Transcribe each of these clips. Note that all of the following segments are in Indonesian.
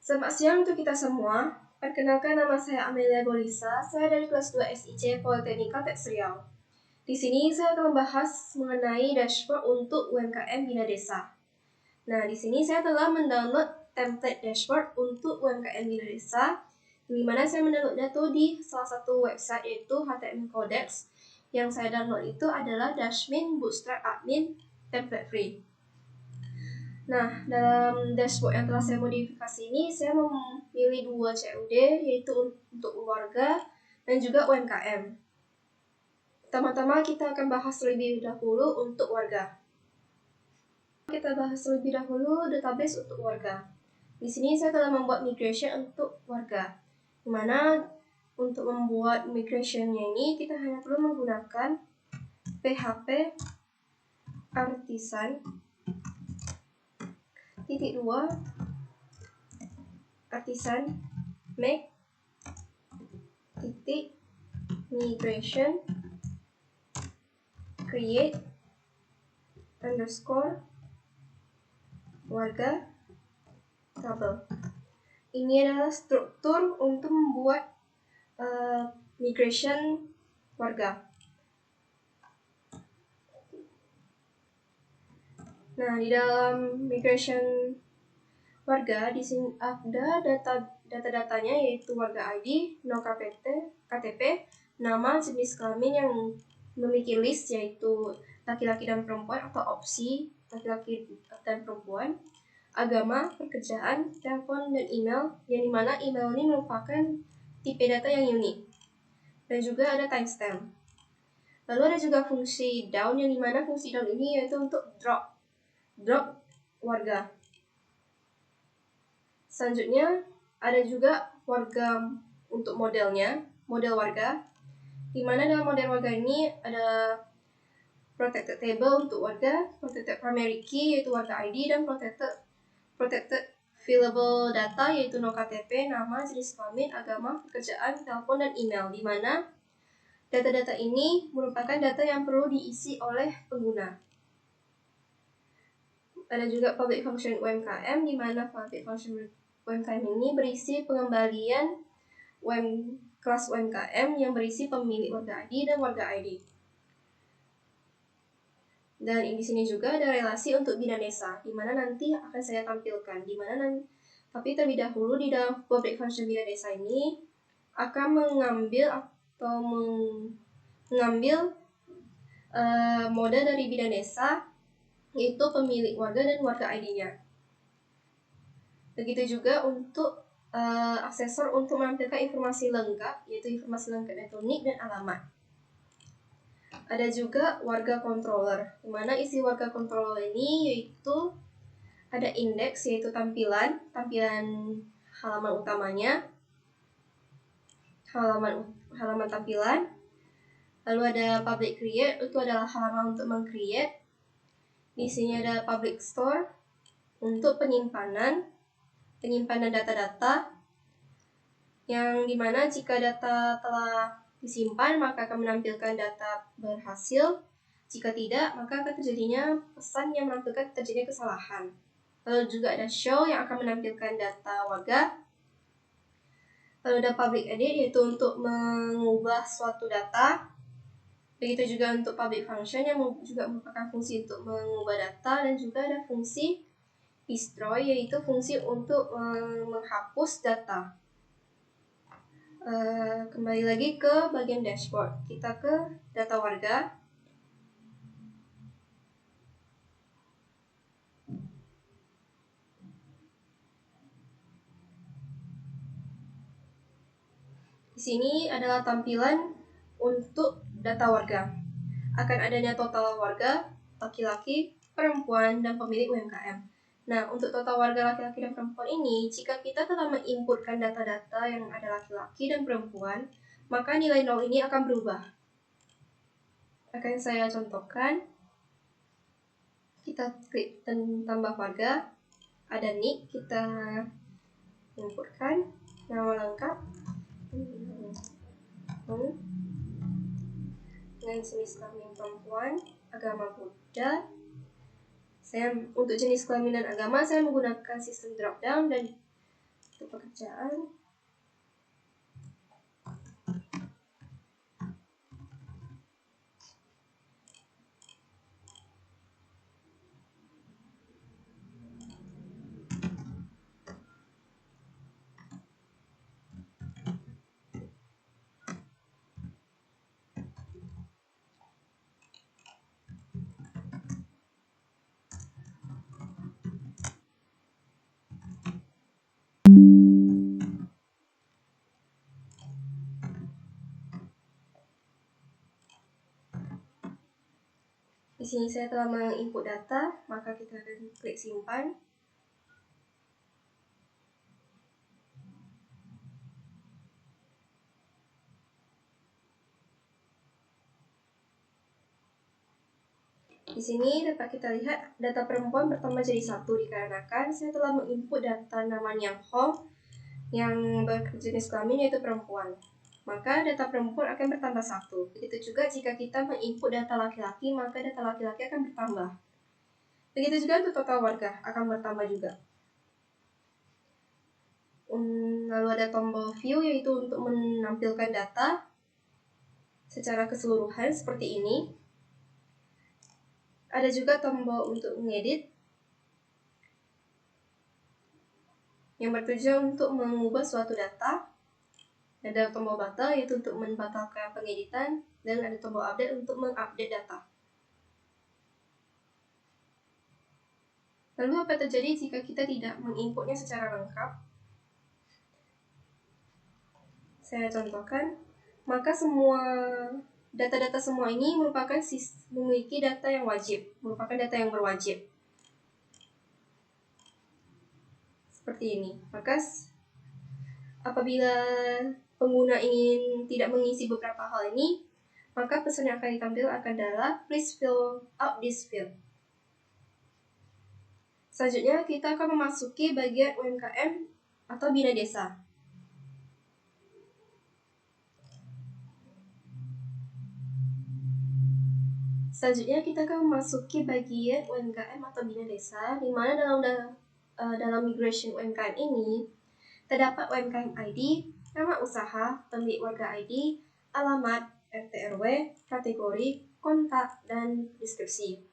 Selamat siang untuk kita semua. Perkenalkan, nama saya Amelia Golisa. Saya dari kelas 2 SIC Politeknik Kalteks Riau. Di sini saya akan membahas mengenai dashboard untuk UMKM Bina Desa. Nah, di sini saya telah mendownload template dashboard untuk UMKM Bina Desa, di mana saya mendownloadnya tuh di salah satu website yaitu HTML Codex. Yang saya download itu adalah Dashmin Bootstrap Admin Template Free. Nah, dalam dashboard yang telah saya modifikasi ini, saya memilih 2 COD, yaitu untuk warga dan juga UMKM. Pertama-tama kita akan bahas terlebih dahulu untuk warga. Kita bahas terlebih dahulu database untuk warga. Di sini saya telah membuat migration untuk warga, di mana untuk membuat migrationnya ini kita hanya perlu menggunakan PHP artisan _2 artisan make migration create underscore warga tabel. Ini adalah struktur untuk membuat migration warga. Nah, di dalam migration warga di sini ada data-datanya, yaitu warga ID, no KTP, nama, jenis kelamin yang memiliki list yaitu laki-laki dan perempuan atau opsi laki-laki dan perempuan, agama, pekerjaan, telepon, dan email, yang dimana email ini merupakan tipe data yang unik. Dan juga ada timestamp. Lalu ada juga fungsi down, yang dimana fungsi down ini yaitu untuk drop warga. Selanjutnya ada juga warga untuk modelnya, model warga, di mana dalam model warga ini ada protected table untuk warga, protected primary key yaitu warga ID, dan protected fillable data yaitu no KTP, nama, jenis kelamin, agama, pekerjaan, telepon, dan email, di mana data-data ini merupakan data yang perlu diisi oleh pengguna. Ada juga public function UMKM, di mana public function UMKM ini berisi pengembalian kelas UMKM yang berisi pemilik warga ID dan warga ID. Dan di sini juga ada relasi untuk Bina Desa, di mana nanti akan saya tampilkan. Tapi terlebih dahulu di dalam public function Bina Desa ini akan mengambil mode dari Bina Desa, yaitu pemilik warga dan warga ID-nya. Begitu juga untuk aksesor untuk menampilkan informasi lengkap, yaitu informasi lengkap elektronik dan alamat. Ada juga warga controller, di mana isi warga controller ini yaitu ada indeks, yaitu tampilan halaman utamanya, halaman tampilan. Lalu ada public create, itu adalah halaman untuk meng-create. Di sini ada public store untuk penyimpanan data-data, yang dimana jika data telah disimpan maka akan menampilkan data berhasil. Jika tidak, maka akan terjadinya pesan yang menampilkan terjadinya kesalahan. Lalu juga ada show yang akan menampilkan data warga. Lalu ada public edit, yaitu untuk mengubah suatu data. Begitu juga untuk public function yang juga merupakan fungsi untuk mengubah data, dan juga ada fungsi destroy, yaitu fungsi untuk menghapus data. Kembali lagi ke bagian dashboard, kita ke data warga. Di sini adalah tampilan untuk data warga. Akan adanya total warga, laki-laki, perempuan, dan pemilik UMKM. Nah, untuk total warga laki-laki dan perempuan ini, jika kita telah menginputkan data-data yang ada laki-laki dan perempuan, maka nilai 0 ini akan berubah. Akan saya contohkan. Kita klik tambah warga, ada nick, kita inputkan nama lengkap dengan jenis kelamin perempuan, agama Buddha. Untuk jenis kelamin dan agama saya menggunakan sistem drop down, dan untuk pekerjaan. Di sini saya telah menginput data, maka kita akan klik simpan. Di sini dapat kita lihat data perempuan bertambah jadi 1 dikarenakan saya telah menginput data namanya Hong yang berjenis kelamin yaitu perempuan. Maka data perempuan akan bertambah 1. Begitu juga jika kita menginput data laki-laki, maka data laki-laki akan bertambah. Begitu juga untuk total warga akan bertambah juga. Lalu ada tombol view yaitu untuk menampilkan data secara keseluruhan seperti ini. Ada juga tombol untuk mengedit yang bertujuan untuk mengubah suatu data. Ada tombol batal yaitu untuk membatalkan pengeditan, dan ada tombol update untuk mengupdate data. Lalu apa terjadi jika kita tidak menginputnya secara lengkap? Saya contohkan, maka semua data-data semua ini memiliki data yang wajib, merupakan data yang berwajib. Seperti ini. Maka apabila pengguna ingin tidak mengisi beberapa hal ini, maka pesan yang akan ditampil adalah please fill out this field. Selanjutnya kita akan memasuki bagian UMKM atau Bina Desa. Selanjutnya kita akan memasuki bagian UMKM atau Bina Desa, di mana dalam migration UMKM ini terdapat UMKM ID, nama usaha, pemilik warga ID, alamat, RT RW, kategori, kontak, dan deskripsi.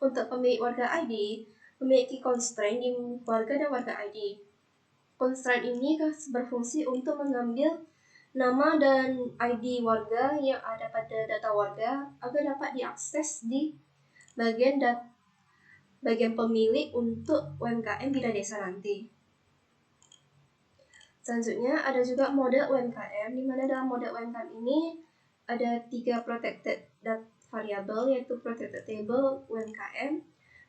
Untuk pemilik warga ID memiliki constraint di warga dan warga ID. Constraint ini berfungsi untuk mengambil nama dan ID warga yang ada pada data warga agar dapat diakses di bagian pemilik untuk UMKM Bina Desa nanti. Selanjutnya ada juga model UMKM, di mana dalam model UMKM ini ada 3 protected variable, yaitu protected table UMKM,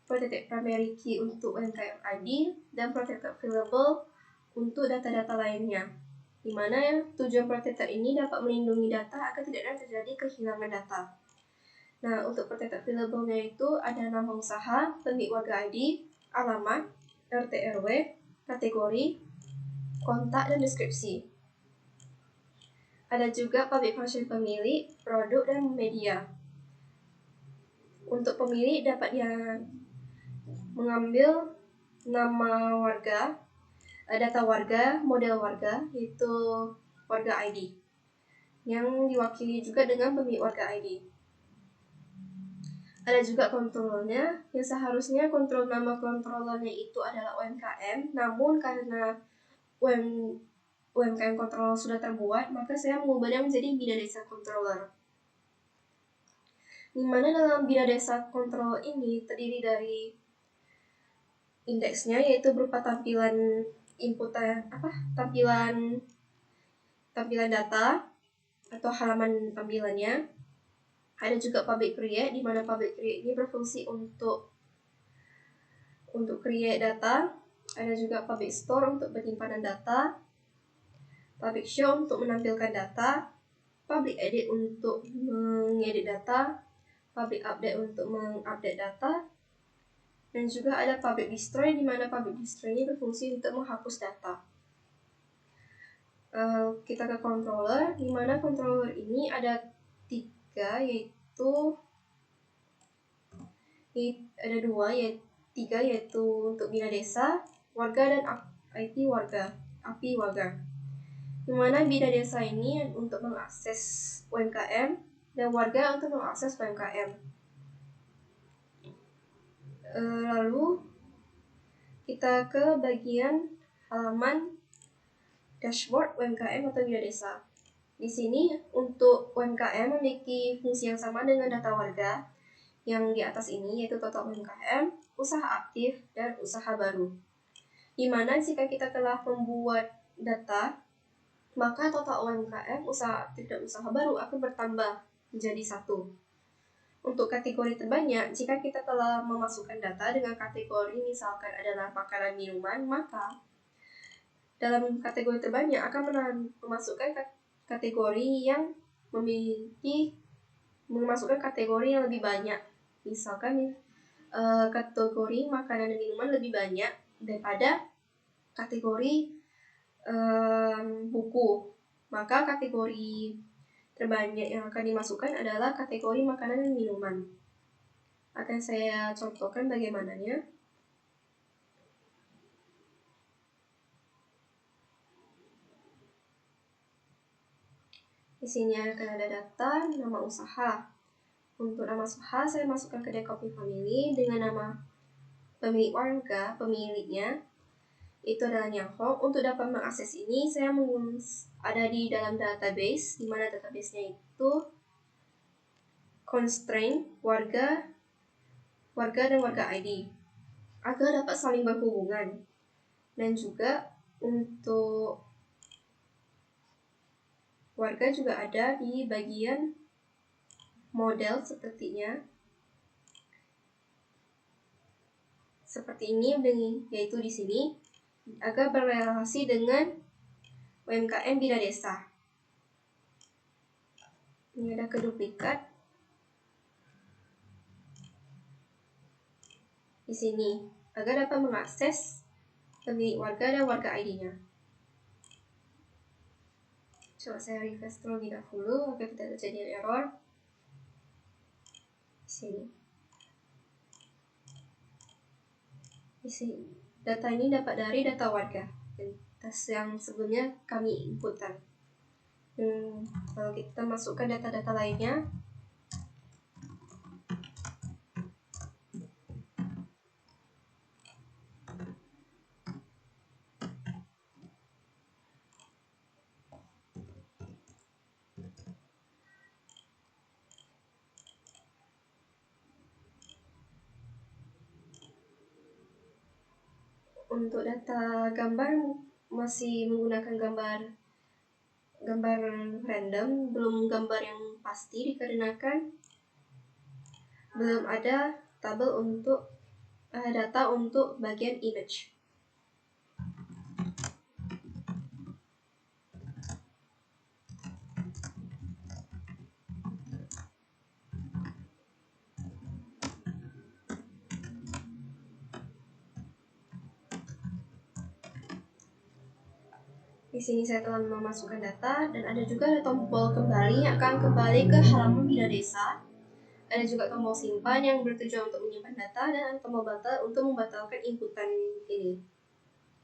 protected primary key untuk UMKM ID, dan protected available untuk data-data lainnya. Di mana tujuan protected ini dapat melindungi data agar tidak terjadi kehilangan data. Nah, untuk protected available-nya itu ada nama usaha, pemilik warga ID, alamat, RT RW, kategori, kontak, dan deskripsi. Ada juga public function pemilik, produk, dan media. Untuk pemilik dapat mengambil nama warga, data warga, model warga, yaitu warga ID, yang diwakili juga dengan pemilik warga ID. Ada juga kontrolnya, yang seharusnya kontrol nama kontrolernya itu adalah UMKM, namun karena UMKM controller sudah terbuat, maka saya mengubahnya menjadi Bina Desa Controller. Di mana dalam Bina Desa Controller ini terdiri dari indeksnya, yaitu berupa tampilan tampilan data atau halaman tampilannya. Ada juga public create, di mana public create ini berfungsi untuk create data. Ada juga public store untuk penyimpanan data, public show untuk menampilkan data, public edit untuk mengedit data, public update untuk mengupdate data, dan juga ada public destroy, di mana public destroy ini berfungsi untuk menghapus data. Kita ke controller, di mana controller ini ada 3, yaitu ada 2, yaitu 3, yaitu untuk Bina Desa, warga, dan IT warga. API warga. Di mana Bina Desa ini untuk mengakses UMKM dan warga untuk mengakses UMKM. Lalu kita ke bagian halaman dashboard UMKM atau Bina Desa. Di sini untuk UMKM memiliki fungsi yang sama dengan data warga yang di atas ini, yaitu total UMKM, usaha aktif, dan usaha baru. Di mana jika kita telah membuat data, maka total UMKM, usaha aktif, dan usaha baru akan bertambah menjadi 1. Untuk kategori terbanyak, jika kita telah memasukkan data dengan kategori misalkan adalah makanan minuman, maka dalam kategori terbanyak akan memasukkan kategori yang memasukkan kategori yang lebih banyak. Misalkan kategori makanan dan minuman lebih banyak daripada kategori buku. Maka kategori terbanyak yang akan dimasukkan adalah kategori makanan dan minuman. Akan saya contohkan bagaimananya. Di sini akan ada data nama usaha. Untuk nama usaha saya masukkan ke Dekopi Family dengan nama pemilik warga, pemiliknya itu adalah Nyangkong. Untuk dapat mengakses ini saya ada di dalam database, di mana database-nya itu constraint warga dan warga ID agar dapat saling berhubungan. Dan juga untuk warga juga ada di bagian model sepertinya. Seperti ini, yaitu di sini agar berrelasi dengan UMKM Bina Desa. Ini ada keduplikat di sini agar dapat mengakses pemilik warga dan warga ID-nya. Coba saya refresh terlebih dahulu agar tidak terjadi error. Di sini data ini dapat dari data warga yang sebelumnya kami inputkan. Kalau kita masukkan data-data lainnya, untuk data gambar masih menggunakan gambar random, belum gambar yang pasti dikarenakan belum ada tabel untuk data untuk bagian image. Di sini saya telah memasukkan data dan ada juga tombol kembali yang akan kembali ke halaman Bina Desa. Ada juga tombol simpan yang bertujuan untuk menyimpan data dan tombol batal untuk membatalkan inputan ini.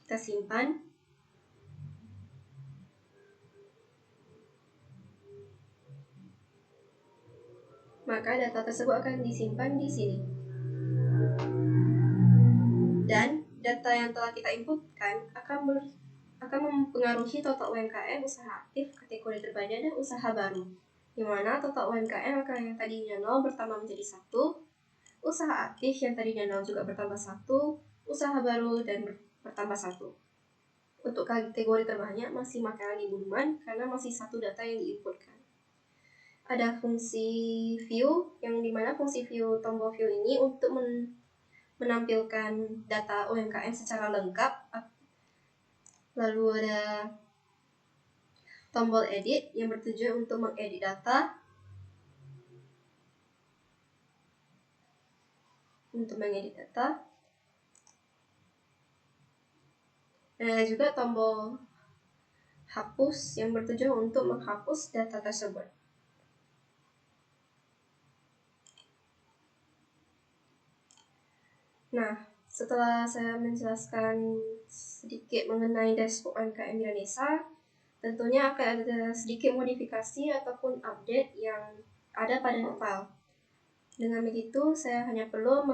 Kita simpan. Maka data tersebut akan disimpan di sini. Dan data yang telah kita inputkan akan mempengaruhi total UMKM, usaha aktif, kategori terbanyak, dan usaha baru. Di mana total UMKM yang tadinya 0 bertambah menjadi 1, usaha aktif yang tadinya 0 juga bertambah 1, usaha baru dan bertambah 1. Untuk kategori terbanyak masih makanan dan minuman karena masih 1 data yang diinputkan. Ada fungsi view, yang dimana fungsi view, tombol view ini untuk menampilkan data UMKM secara lengkap. Lalu ada tombol edit yang bertujuan untuk mengedit data. Dan ada juga tombol hapus yang bertujuan untuk menghapus data tersebut. Nah, Setelah saya menjelaskan sedikit mengenai dashboard UMKM Bina Desa, tentunya akan ada sedikit modifikasi ataupun update yang ada pada file. Dengan begitu, saya hanya perlu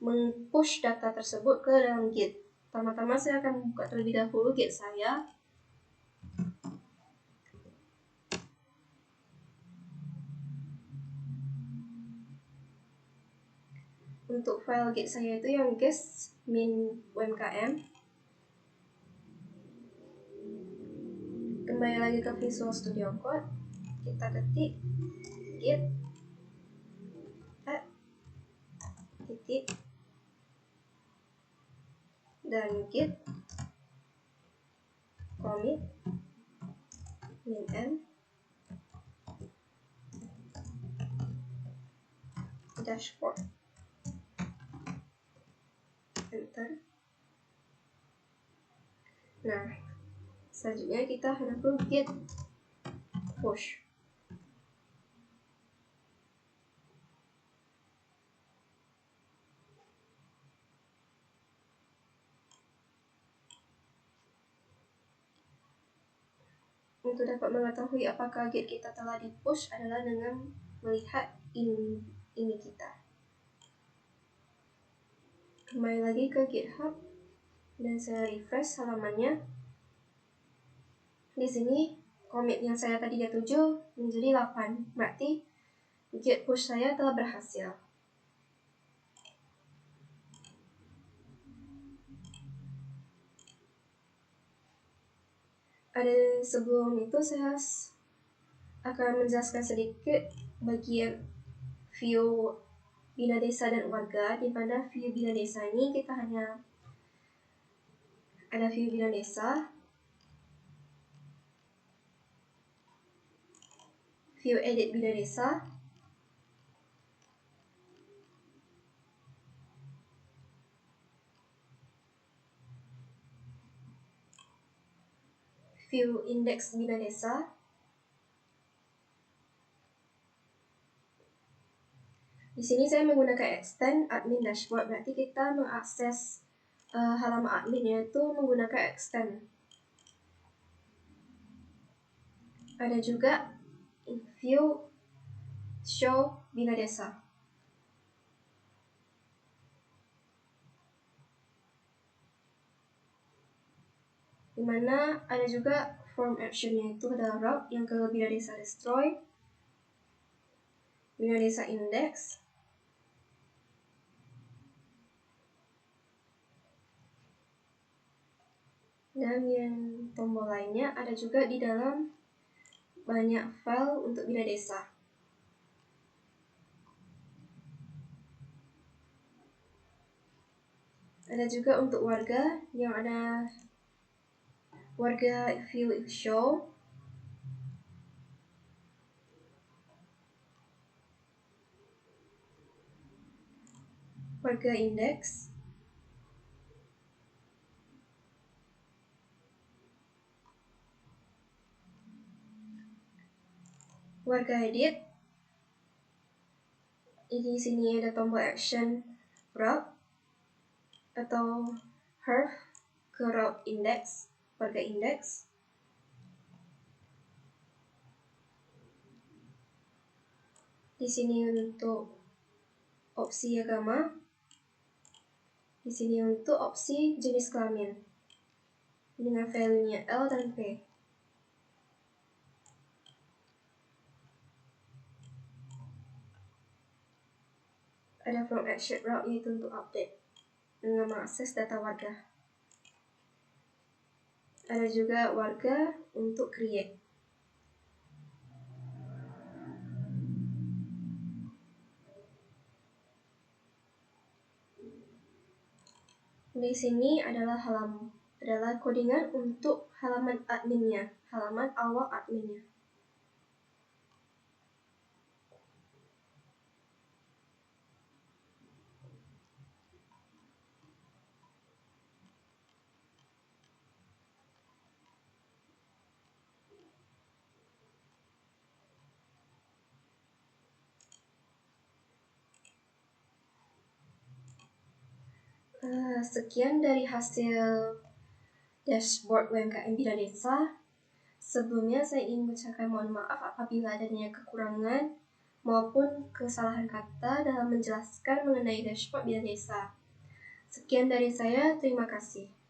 meng-push data tersebut ke dalam Git. Pertama-tama saya akan buka terlebih dahulu Git saya. Untuk file Git saya itu yang guest min UMKM. Kembali lagi ke Visual Studio Code, kita ketik git add titik dan git commit min m dashboard, enter. Nah, selanjutnya kita hanya perlu git push. Untuk dapat mengetahui apakah Git kita telah di-push adalah dengan melihat ini kita. Kembali lagi ke GitHub dan saya refresh halamannya. Di sini commit yang saya tadinya 7 menjadi 8, berarti Git push saya telah berhasil. Sebelum itu saya akan menjelaskan sedikit bagian view Bina Desa dan Warga, di mana view Bina Desa ini kita hanya ada view Bina Desa, view edit Bina Desa, view index Bina Desa, di sini saya menggunakan extend admin dashboard, berarti kita mengakses halaman adminnya itu menggunakan extend. Ada juga view show Bina Desa. Di mana ada juga form actionnya, itu ada route yang ke Bina Desa destroy, Bina Desa index, dan yang tombol lainnya ada juga di dalam banyak file untuk Bina Desa. Ada juga untuk warga yang ada warga view show, warga index, warga edit. Di sini ada tombol action route atau herf ke route index, warga index. Di sini untuk opsi agama, di sini untuk opsi jenis kelamin dengan value-nya L dan P. Ada from action route yaitu untuk update dengan mengakses data warga. Ada juga warga untuk create. Di sini adalah codingan untuk halaman adminnya, halaman awal adminnya. Sekian dari hasil dashboard UMKM Bina Desa. Sebelumnya saya ingin mengucapkan mohon maaf apabila adanya kekurangan maupun kesalahan kata dalam menjelaskan mengenai dashboard Bina Desa. Sekian dari saya, terima kasih.